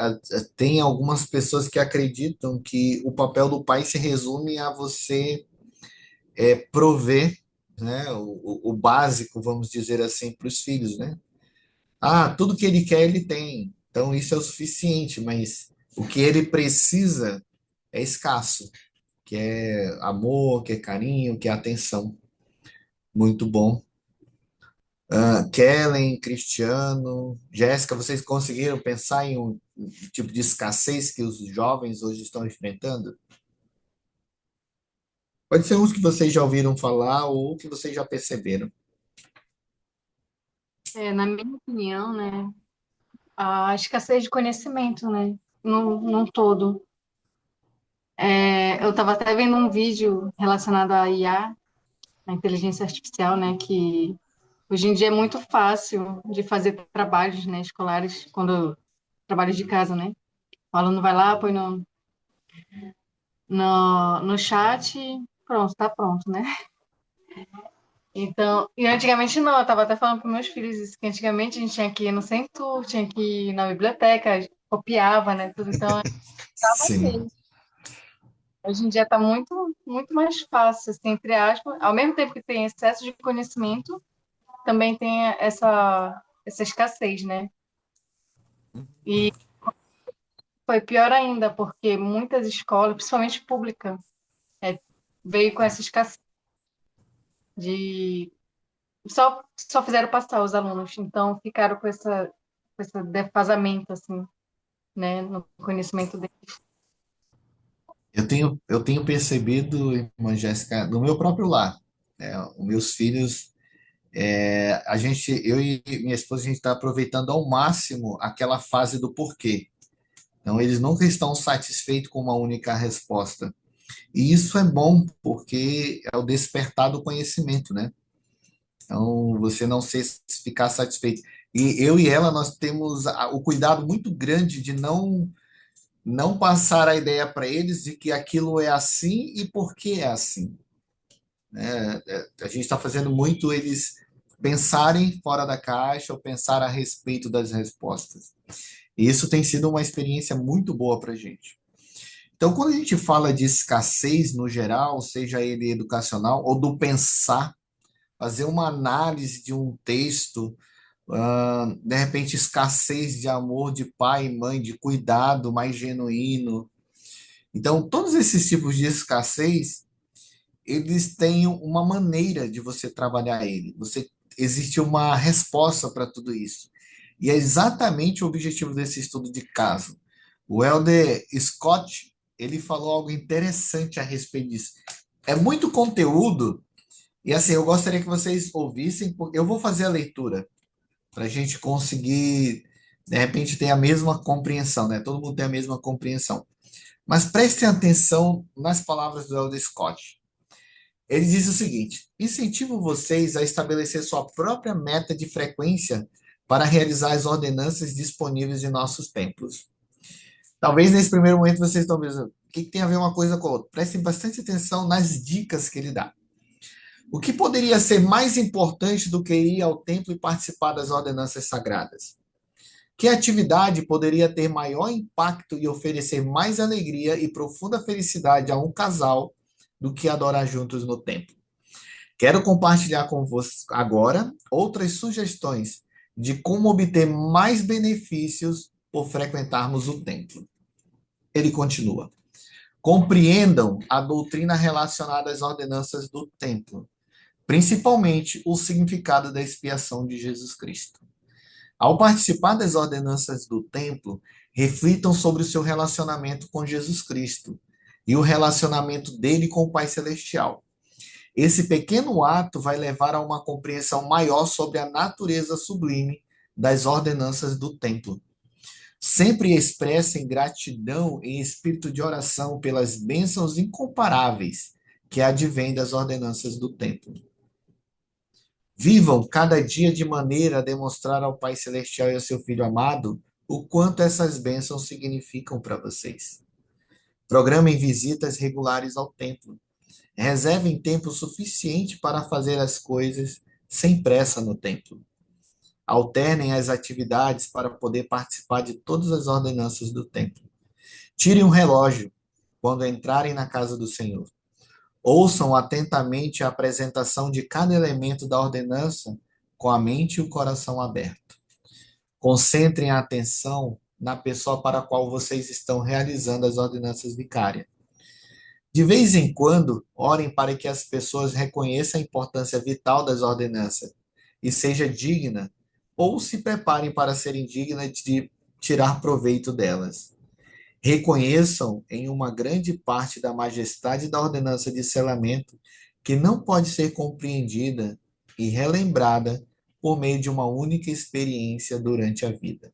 tem algumas pessoas que acreditam que o papel do pai se resume a você prover, né, o básico, vamos dizer assim, para os filhos, né? Ah, tudo que ele quer, ele tem. Então isso é o suficiente, mas o que ele precisa é escasso, que é amor, que é carinho, que é atenção. Muito bom. Kellen, Cristiano, Jéssica, vocês conseguiram pensar em um tipo de escassez que os jovens hoje estão enfrentando? Pode ser uns que vocês já ouviram falar ou que vocês já perceberam. Na minha opinião, né, a escassez de conhecimento, né, num todo. Eu estava até vendo um vídeo relacionado à IA, a inteligência artificial, né, que hoje em dia é muito fácil de fazer trabalhos, né, escolares, quando trabalhos de casa, né? O aluno vai lá, põe no chat, pronto, tá pronto, né? Então, e antigamente não, eu estava até falando para meus filhos isso, que antigamente a gente tinha que ir no Centro, tinha que ir na biblioteca, copiava, né, tudo, então estava Sim. assim. Hoje em dia está muito, muito mais fácil, assim, entre aspas, ao mesmo tempo que tem excesso de conhecimento, também tem essa escassez, né? E foi pior ainda, porque muitas escolas, principalmente pública, veio com essa escassez de só fizeram passar os alunos, então ficaram com esse defasamento, assim, né, no conhecimento deles. Eu tenho percebido, irmã Jéssica, no meu próprio lar, né, os meus filhos, eu e minha esposa, a gente está aproveitando ao máximo aquela fase do porquê. Então, eles nunca estão satisfeitos com uma única resposta. E isso é bom, porque é o despertar do conhecimento, né? Então, você não ficar satisfeito. E eu e ela, nós temos o cuidado muito grande de não passar a ideia para eles de que aquilo é assim e por que é assim, né? A gente está fazendo muito eles pensarem fora da caixa ou pensar a respeito das respostas. E isso tem sido uma experiência muito boa para a gente. Então, quando a gente fala de escassez no geral, seja ele educacional ou do pensar, fazer uma análise de um texto, de repente, escassez de amor de pai e mãe, de cuidado mais genuíno. Então, todos esses tipos de escassez, eles têm uma maneira de você trabalhar ele. Existe uma resposta para tudo isso. E é exatamente o objetivo desse estudo de caso. O Elder Scott, ele falou algo interessante a respeito disso. É muito conteúdo, e assim, eu gostaria que vocês ouvissem, porque eu vou fazer a leitura, para a gente conseguir, de repente, ter a mesma compreensão, né? Todo mundo tem a mesma compreensão. Mas prestem atenção nas palavras do Elder Scott. Ele diz o seguinte: incentivo vocês a estabelecer sua própria meta de frequência para realizar as ordenanças disponíveis em nossos templos. Talvez nesse primeiro momento vocês estão pensando, o que tem a ver uma coisa com a outra? Prestem bastante atenção nas dicas que ele dá. O que poderia ser mais importante do que ir ao templo e participar das ordenanças sagradas? Que atividade poderia ter maior impacto e oferecer mais alegria e profunda felicidade a um casal do que adorar juntos no templo? Quero compartilhar com você agora outras sugestões de como obter mais benefícios por frequentarmos o templo. Ele continua: compreendam a doutrina relacionada às ordenanças do templo, principalmente o significado da expiação de Jesus Cristo. Ao participar das ordenanças do templo, reflitam sobre o seu relacionamento com Jesus Cristo e o relacionamento dele com o Pai Celestial. Esse pequeno ato vai levar a uma compreensão maior sobre a natureza sublime das ordenanças do templo. Sempre expressem gratidão em espírito de oração pelas bênçãos incomparáveis que advêm das ordenanças do templo. Vivam cada dia de maneira a demonstrar ao Pai Celestial e ao seu Filho amado o quanto essas bênçãos significam para vocês. Programem visitas regulares ao templo. Reservem tempo suficiente para fazer as coisas sem pressa no templo. Alternem as atividades para poder participar de todas as ordenanças do templo. Tirem um relógio quando entrarem na casa do Senhor. Ouçam atentamente a apresentação de cada elemento da ordenança com a mente e o coração aberto. Concentrem a atenção na pessoa para a qual vocês estão realizando as ordenanças vicárias. De vez em quando, orem para que as pessoas reconheçam a importância vital das ordenanças e seja digna, ou se preparem para serem dignas de tirar proveito delas. Reconheçam em uma grande parte da majestade da ordenança de selamento que não pode ser compreendida e relembrada por meio de uma única experiência durante a vida.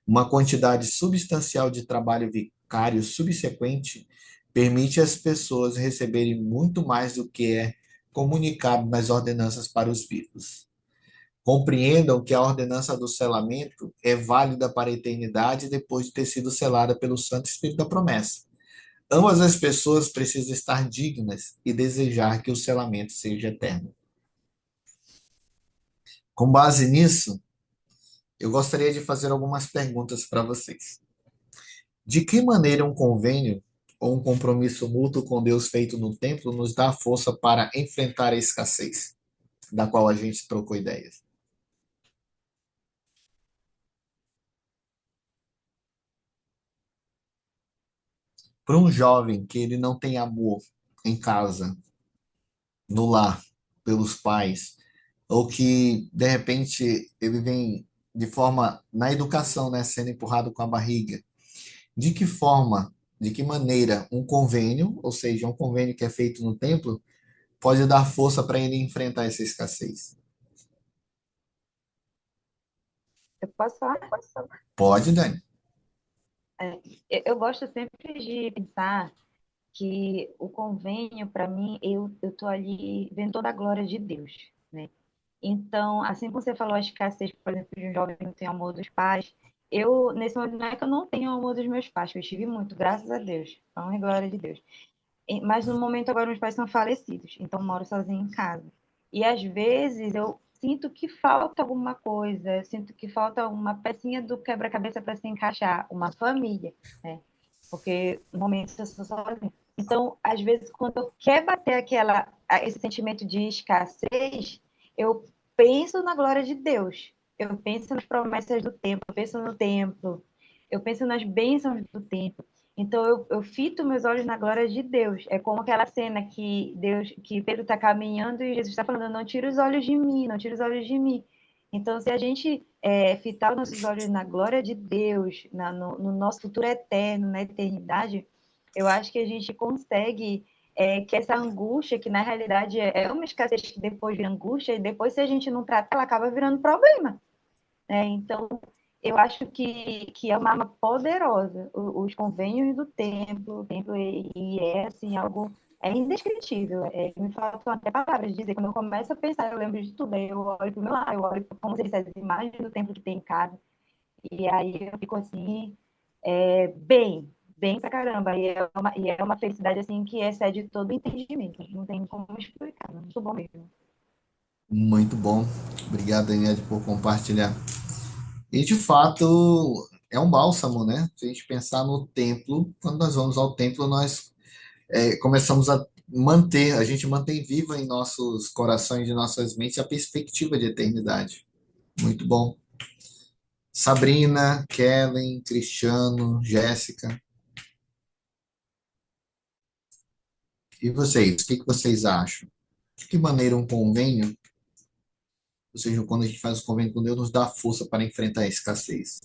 Uma quantidade substancial de trabalho vicário subsequente permite às pessoas receberem muito mais do que é comunicado nas ordenanças para os vivos. Compreendam que a ordenança do selamento é válida para a eternidade depois de ter sido selada pelo Santo Espírito da promessa. Ambas as pessoas precisam estar dignas e desejar que o selamento seja eterno. Com base nisso, eu gostaria de fazer algumas perguntas para vocês. De que maneira um convênio ou um compromisso mútuo com Deus feito no templo nos dá força para enfrentar a escassez, da qual a gente trocou ideias? Para um jovem que ele não tem amor em casa, no lar, pelos pais, ou que de repente ele vem de forma na educação, né, sendo empurrado com a barriga. De que forma, de que maneira um convênio, ou seja, um convênio que é feito no templo, pode dar força para ele enfrentar essa escassez? Eu posso falar? Pode, Dani. Eu gosto sempre de pensar que o convênio, para mim, eu tô ali vendo toda a glória de Deus, né? Então, assim como você falou a escassez, por exemplo, de um jovem que não tem amor dos pais, eu, nesse momento, não é que eu não tenho amor dos meus pais, que eu tive muito, graças a Deus, honra e glória de Deus. Mas no momento agora meus pais são falecidos, então eu moro sozinha em casa. E às vezes eu sinto que falta alguma coisa, eu sinto que falta uma pecinha do quebra-cabeça para se encaixar, uma família, né? Porque no momento eu sou sozinha. Então, às vezes, quando eu quero bater esse sentimento de escassez, eu penso na glória de Deus, eu penso nas promessas do templo, eu penso no templo, eu penso nas bênçãos do templo. Então eu fito meus olhos na glória de Deus. É como aquela cena que Pedro está caminhando e Jesus está falando: não tira os olhos de mim, não tira os olhos de mim. Então, se a gente fitar os nossos olhos na glória de Deus, no nosso futuro eterno, na eternidade, eu acho que a gente consegue que essa angústia, que na realidade é uma escassez que depois vira angústia, e depois, se a gente não tratar, ela acaba virando problema. Então, eu acho que é uma arma poderosa, os convênios do templo e é assim, algo indescritível. Me faltam até palavras de dizer, quando eu começo a pensar, eu lembro de tudo, aí eu olho para o meu lado, eu olho como se dissesse as imagens do templo que tem em casa, e aí eu fico assim, bem pra caramba, e é uma felicidade assim que excede todo entendimento, não tem como explicar, muito bom mesmo. Muito bom. Obrigado, Daniela, por compartilhar. E de fato é um bálsamo, né? Se a gente pensar no templo, quando nós vamos ao templo, nós começamos a gente mantém viva em nossos corações e nossas mentes a perspectiva de eternidade. Muito bom. Sabrina, Kellen, Cristiano, Jéssica. E vocês? O que que vocês acham? De que maneira um convênio, ou seja, quando a gente faz o convênio com Deus, nos dá força para enfrentar a escassez?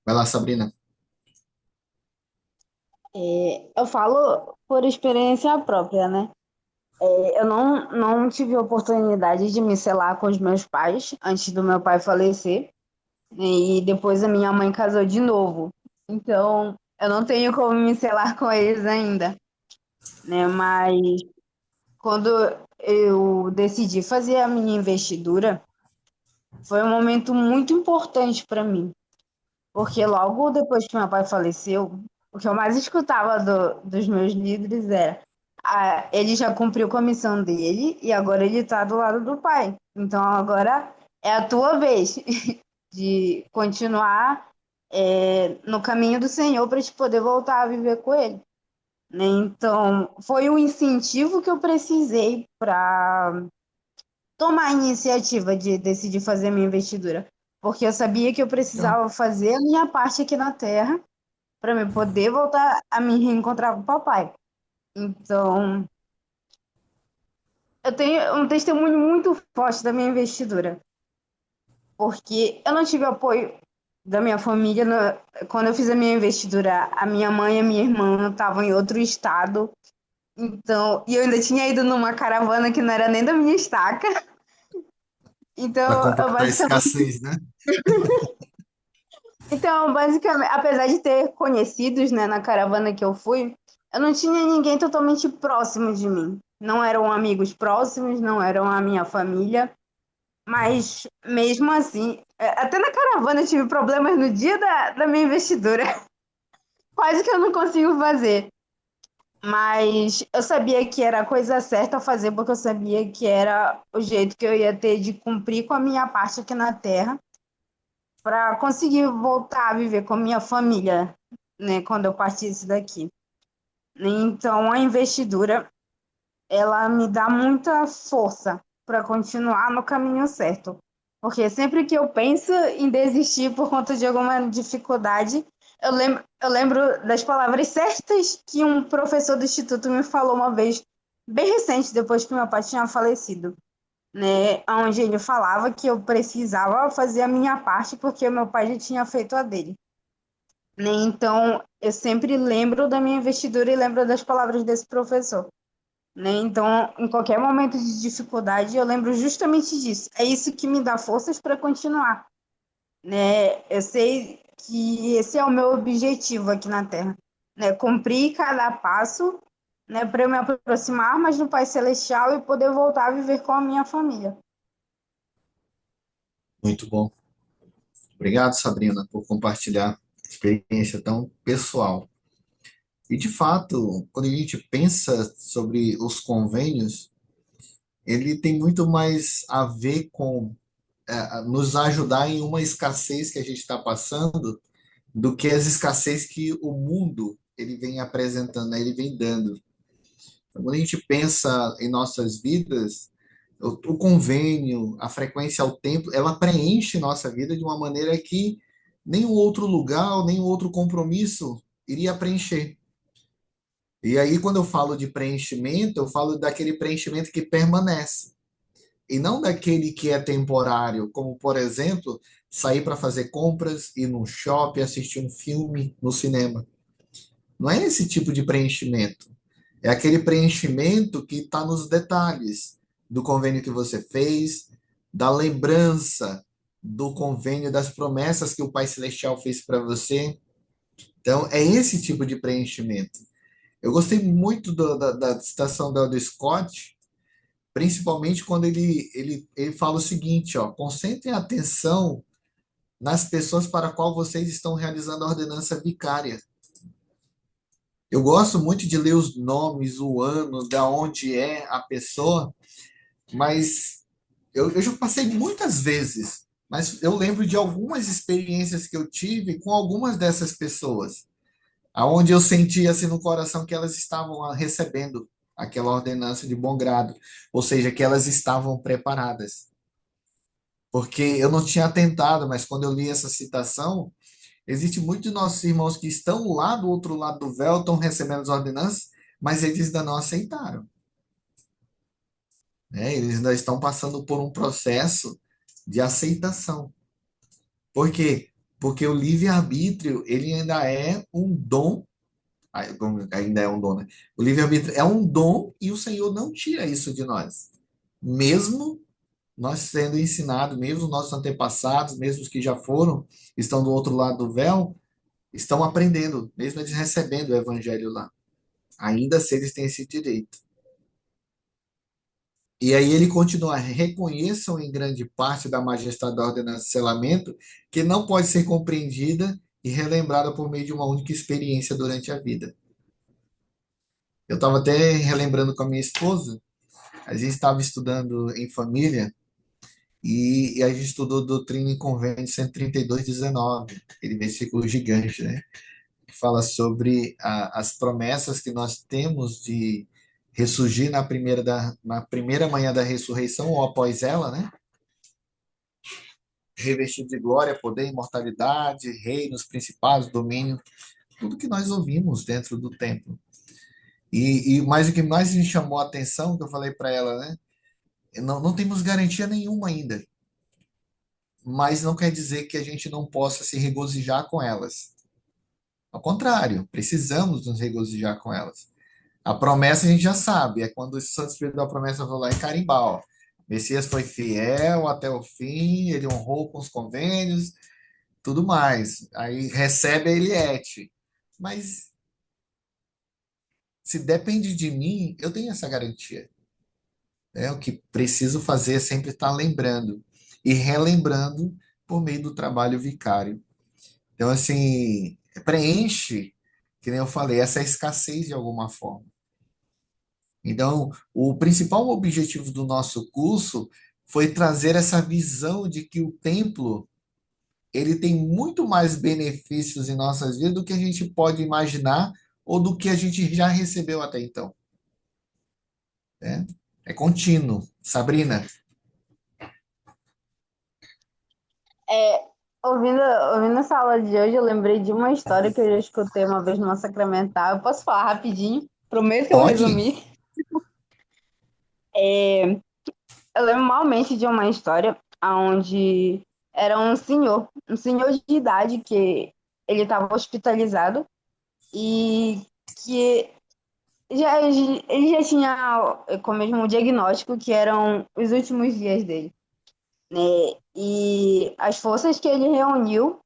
Vai lá, Sabrina. Eu falo por experiência própria, né? Eu não tive oportunidade de me selar com os meus pais antes do meu pai falecer. E depois a minha mãe casou de novo. Então, eu não tenho como me selar com eles ainda, né? Mas quando eu decidi fazer a minha investidura, Foi um momento muito importante para mim, porque logo depois que meu pai faleceu, o que eu mais escutava dos meus líderes era: ele já cumpriu com a missão dele e agora ele está do lado do pai. Então agora é a tua vez de continuar no caminho do Senhor para te poder voltar a viver com ele. Né? Então, foi um incentivo que eu precisei para tomar a iniciativa de decidir fazer a minha investidura, porque eu sabia que eu Legal. precisava fazer a minha parte aqui na Terra para me poder voltar a me reencontrar com o papai. Então, eu tenho um testemunho muito forte da minha investidura, porque eu não tive apoio da minha família. Quando eu fiz a minha investidura, a minha mãe e a minha irmã estavam em outro estado. Então, e eu ainda tinha ido numa caravana que não era nem da minha estaca. Para Então, comprar a escassez, né? basicamente, apesar de ter conhecidos, né, na caravana que eu fui, eu não tinha ninguém totalmente próximo de mim. Não eram amigos próximos, não eram a minha família, mas mesmo assim, até na caravana eu tive problemas no dia da minha investidura. Quase que eu não consigo fazer. Mas eu sabia que era a coisa certa a fazer, porque eu sabia que era o jeito que eu ia ter de cumprir com a minha parte aqui na Terra, para conseguir voltar a viver com a minha família, né, quando eu partisse daqui. Então, a investidura, ela me dá muita força para continuar no caminho certo. Porque sempre que eu penso em desistir por conta de alguma dificuldade, eu lembro das palavras certas que um professor do instituto me falou uma vez, bem recente, depois que meu pai tinha falecido, né? Onde ele falava que eu precisava fazer a minha parte porque meu pai já tinha feito a dele. Né? Então, eu sempre lembro da minha investidura e lembro das palavras desse professor. Né? Então, em qualquer momento de dificuldade, eu lembro justamente disso. É isso que me dá forças para continuar. Né? Eu sei que esse é o meu objetivo aqui na Terra. Né? Cumprir cada passo, né? Para eu me aproximar mais do Pai Celestial e poder voltar a viver com a minha família. Muito bom. Obrigado, Sabrina, por compartilhar experiência tão pessoal. E, de fato, quando a gente pensa sobre os convênios, ele tem muito mais a ver com nos ajudar em uma escassez que a gente está passando do que as escassez que o mundo ele vem apresentando, né, ele vem dando. Então, quando a gente pensa em nossas vidas, o convênio, a frequência ao tempo, ela preenche nossa vida de uma maneira que nenhum outro lugar, nenhum outro compromisso iria preencher. E aí, quando eu falo de preenchimento, eu falo daquele preenchimento que permanece, e não daquele que é temporário, como, por exemplo, sair para fazer compras, ir num shopping, assistir um filme no cinema. Não é esse tipo de preenchimento. É aquele preenchimento que está nos detalhes do convênio que você fez, da lembrança do convênio, das promessas que o Pai Celestial fez para você. Então, é esse tipo de preenchimento. Eu gostei muito da citação do Elder Scott, principalmente quando ele fala o seguinte, ó: concentrem atenção nas pessoas para a qual vocês estão realizando a ordenança vicária. Eu gosto muito de ler os nomes, o ano, da onde é a pessoa, mas eu já passei muitas vezes, mas eu lembro de algumas experiências que eu tive com algumas dessas pessoas, aonde eu sentia assim no coração que elas estavam recebendo aquela ordenança de bom grado, ou seja, que elas estavam preparadas. Porque eu não tinha atentado, mas quando eu li essa citação, existe muitos de nossos irmãos que estão lá do outro lado do véu, estão recebendo as ordenanças, mas eles ainda não aceitaram, né? Eles ainda estão passando por um processo de aceitação. Por quê? Porque o livre-arbítrio, ele ainda é um dom, ainda é um dom, né? O livre-arbítrio é um dom e o Senhor não tira isso de nós. Mesmo nós sendo ensinados, mesmo os nossos antepassados, mesmo os que já foram, estão do outro lado do véu, estão aprendendo, mesmo eles recebendo o evangelho lá. Ainda assim eles têm esse direito. E aí ele continua, reconheçam em grande parte da majestade da ordenança de selamento, que não pode ser compreendida e relembrada por meio de uma única experiência durante a vida. Eu estava até relembrando com a minha esposa, a gente estava estudando em família e a gente estudou Doutrina e Convênio 132:19, aquele versículo gigante, né? Que fala sobre as promessas que nós temos de ressurgir na primeira manhã da ressurreição ou após ela, né? Revestido de glória, poder, imortalidade, reinos, principados, domínio, tudo que nós ouvimos dentro do templo. Mas o que mais me chamou a atenção, que eu falei para ela, né? Não temos garantia nenhuma ainda, mas não quer dizer que a gente não possa se regozijar com elas. Ao contrário, precisamos nos regozijar com elas. A promessa a gente já sabe, é quando o Santo Espírito da promessa falou lá em carimbar, ó. Messias foi fiel até o fim, ele honrou com os convênios, tudo mais. Aí recebe a Eliette. Mas se depende de mim, eu tenho essa garantia. Né? O que preciso fazer é sempre estar lembrando e relembrando por meio do trabalho vicário. Então, assim, preenche, que nem eu falei, essa escassez de alguma forma. Então, o principal objetivo do nosso curso foi trazer essa visão de que o templo ele tem muito mais benefícios em nossas vidas do que a gente pode imaginar ou do que a gente já recebeu até então. Né? É contínuo. Sabrina, É, ouvindo essa aula de hoje, eu lembrei de uma história que eu já escutei uma vez numa sacramental. Eu posso falar rapidinho? Prometo que eu vou pode? resumir. Eu lembro malmente de uma história onde era um senhor de idade que ele estava hospitalizado e que ele já tinha como mesmo um diagnóstico que eram os últimos dias dele, né? E as forças que ele reuniu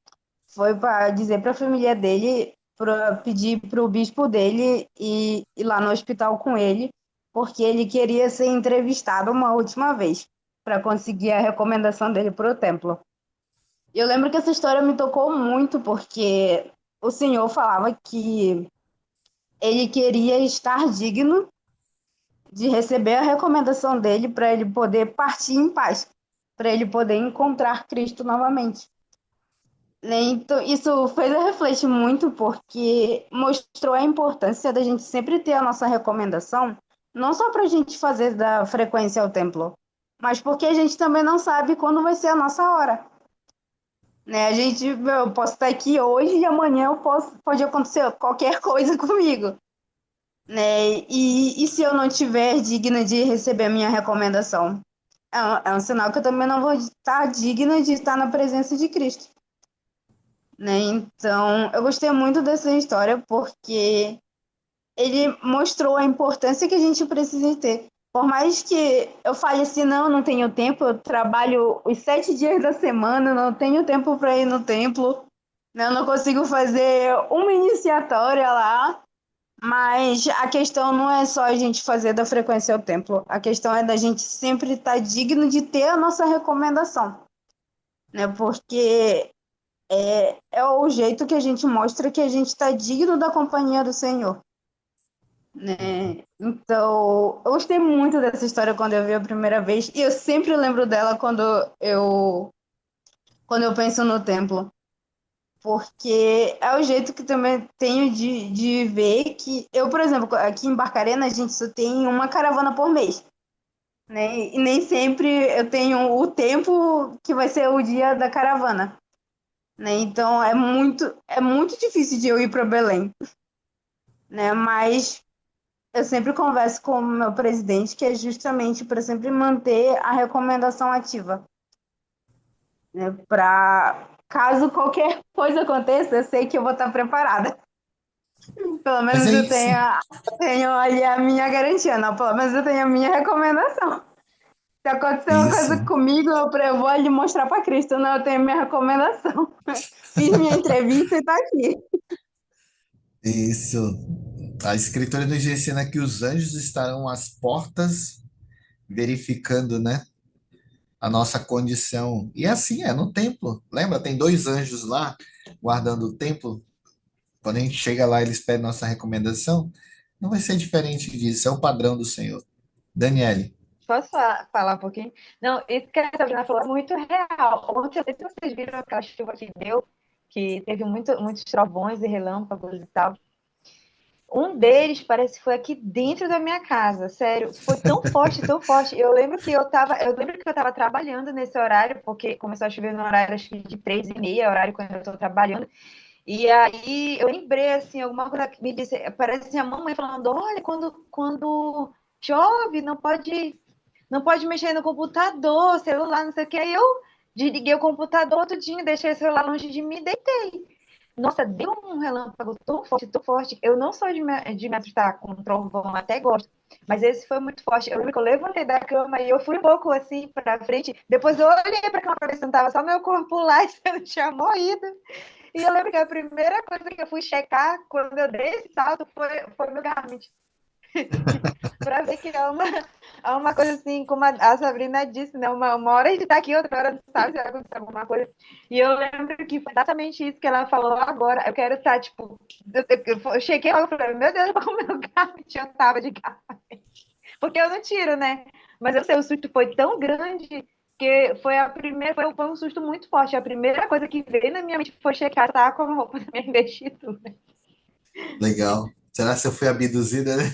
foi para dizer para a família dele, para pedir para o bispo dele ir lá no hospital com ele, porque ele queria ser entrevistado uma última vez para conseguir a recomendação dele para o templo. E eu lembro que essa história me tocou muito porque o senhor falava que ele queria estar digno de receber a recomendação dele para ele poder partir em paz, para ele poder encontrar Cristo novamente. Né? Então, isso fez eu refletir muito porque mostrou a importância da gente sempre ter a nossa recomendação, não só para a gente fazer da frequência ao templo, mas porque a gente também não sabe quando vai ser a nossa hora. Né? Eu posso estar aqui hoje e amanhã pode acontecer qualquer coisa comigo. Né? E se eu não tiver digna de receber a minha recomendação? É um sinal que eu também não vou estar digna de estar na presença de Cristo. Né? Então, eu gostei muito dessa história porque ele mostrou a importância que a gente precisa ter. Por mais que eu fale assim, não tenho tempo, eu trabalho os 7 dias da semana, não tenho tempo para ir no templo, né? Eu não consigo fazer uma iniciatória lá, mas a questão não é só a gente fazer da frequência ao templo, a questão é da gente sempre estar digno de ter a nossa recomendação, né? Porque é o jeito que a gente mostra que a gente está digno da companhia do Senhor, né? Então, eu gostei muito dessa história quando eu vi a primeira vez, e eu sempre lembro dela eu, quando eu penso no templo, porque é o jeito que também tenho de ver que eu, por exemplo, aqui em Barcarena, a gente só tem uma caravana por mês. Né? E nem sempre eu tenho o tempo que vai ser o dia da caravana. Né? Então é muito difícil de eu ir para Belém, né? Mas eu sempre converso com o meu presidente que é justamente para sempre manter a recomendação ativa, né? Para caso qualquer coisa aconteça, eu sei que eu vou estar preparada. Pelo Mas menos é eu isso. tenho ali a minha garantia, não, pelo menos eu tenho a minha recomendação. Se acontecer uma Isso. coisa comigo, eu vou ali mostrar para Cristo, não, eu tenho a minha recomendação. Fiz minha entrevista e está aqui. Isso. A Escritura nos ensina que os anjos estarão às portas verificando, né, a nossa condição. E assim é no templo. Lembra? Tem dois anjos lá guardando o templo. Quando a gente chega lá, eles pedem nossa recomendação. Não vai ser diferente disso. É o padrão do Senhor. Daniele. Posso falar um pouquinho? Não, isso que a Sabrina falou é muito real. Ontem, eu não sei se vocês viram aquela chuva que deu, que teve muitos trovões e relâmpagos e tal. Um deles parece que foi aqui dentro da minha casa, sério. Foi tão forte, tão forte. Eu lembro que eu tava trabalhando nesse horário, porque começou a chover no horário acho que de 3h30, horário quando eu tô trabalhando. E aí eu lembrei, assim, alguma coisa que me disse, parece a mamãe falando, olha, quando chove, não pode mexer no computador, celular, não sei o que. Aí eu desliguei o computador tudinho, deixei o celular longe de mim e deitei. Nossa, deu um relâmpago tão forte, tão forte. Eu não sou de me assustar com trovão, até gosto. Mas esse foi muito forte. Eu lembro que eu levantei da cama e eu fui um pouco assim pra frente. Depois eu olhei pra cama pra ver se não tava só meu corpo lá e se eu não tinha morrido. E eu lembro que a primeira coisa que eu fui checar quando eu dei esse salto foi meu Garmin. Para ver que é uma coisa assim, como a Sabrina disse, né? Uma hora a gente tá aqui, outra hora não sabe se vai acontecer alguma coisa. E eu lembro que foi exatamente isso que ela falou agora. Eu quero estar, tipo, eu chequei logo e falei, meu Deus, como meu Garmin eu tava de Garmin. Porque eu não tiro, né? Mas eu sei, o susto foi tão grande que foi um susto muito forte. A primeira coisa que veio na minha mente foi checar se tava com a roupa da minha investidura. Legal. Será que eu fui abduzida, né?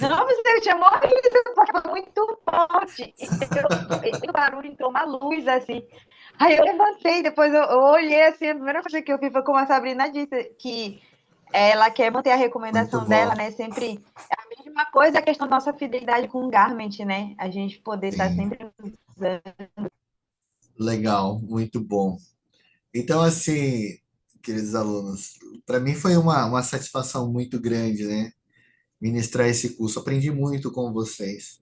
Não, mas eu tinha morrido, porque foi muito forte. E o barulho entrou uma luz assim. Aí eu levantei, depois eu olhei assim, a primeira coisa que eu fiz foi como a Sabrina disse, que ela quer manter a Muito recomendação dela, bom. né? Sempre é a mesma coisa, a questão da nossa fidelidade com o Garment, né? A gente poder estar Sim. sempre usando. Legal. Muito bom. Então, assim, queridos alunos, para mim foi uma satisfação muito grande, né? Ministrar esse curso. Aprendi muito com vocês.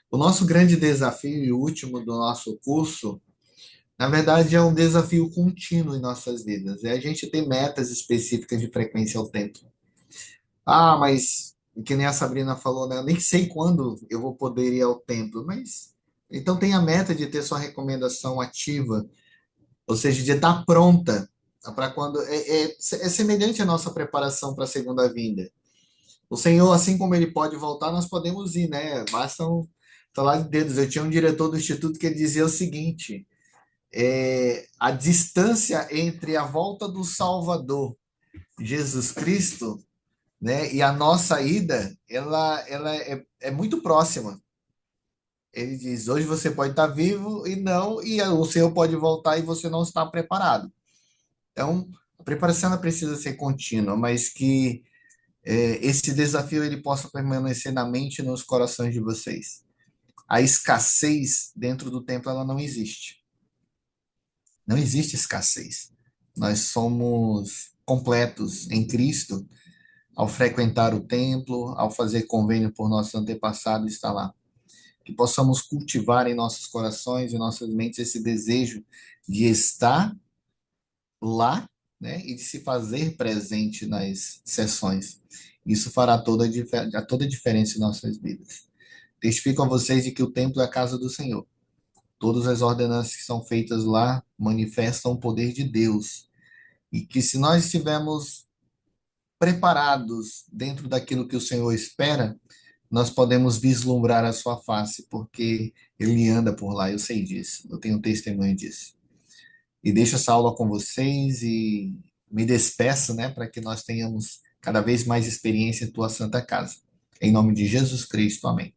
O nosso grande desafio e o último do nosso curso, na verdade, é um desafio contínuo em nossas vidas. É a gente ter metas específicas de frequência ao templo. Ah, mas que nem a Sabrina falou, né? Eu nem sei quando eu vou poder ir ao templo, mas então tem a meta de ter sua recomendação ativa, ou seja, de estar pronta para quando é semelhante à nossa preparação para a segunda vinda. O Senhor, assim como ele pode voltar, nós podemos ir, né? Basta um falar de dedos. Eu tinha um diretor do instituto que ele dizia o seguinte: a distância entre a volta do Salvador, Jesus Cristo, né, e a nossa ida, ela é muito próxima. Ele diz: hoje você pode estar vivo e não, e o Senhor pode voltar e você não está preparado. Então, a preparação ela precisa ser contínua, mas que esse desafio ele possa permanecer na mente e nos corações de vocês. A escassez dentro do templo ela não existe. Não existe escassez. Nós somos completos em Cristo ao frequentar o templo, ao fazer convênio por nossos antepassados, está lá. Que possamos cultivar em nossos corações e nossas mentes esse desejo de estar lá, né, e de se fazer presente nas sessões. Isso fará toda a diferença em nossas vidas. Testifico a vocês de que o templo é a casa do Senhor. Todas as ordenanças que são feitas lá manifestam o poder de Deus. E que se nós estivermos preparados dentro daquilo que o Senhor espera, nós podemos vislumbrar a sua face, porque ele anda por lá, eu sei disso, eu tenho testemunho disso. E deixo essa aula com vocês e me despeço, né, para que nós tenhamos cada vez mais experiência em tua santa casa. Em nome de Jesus Cristo, amém.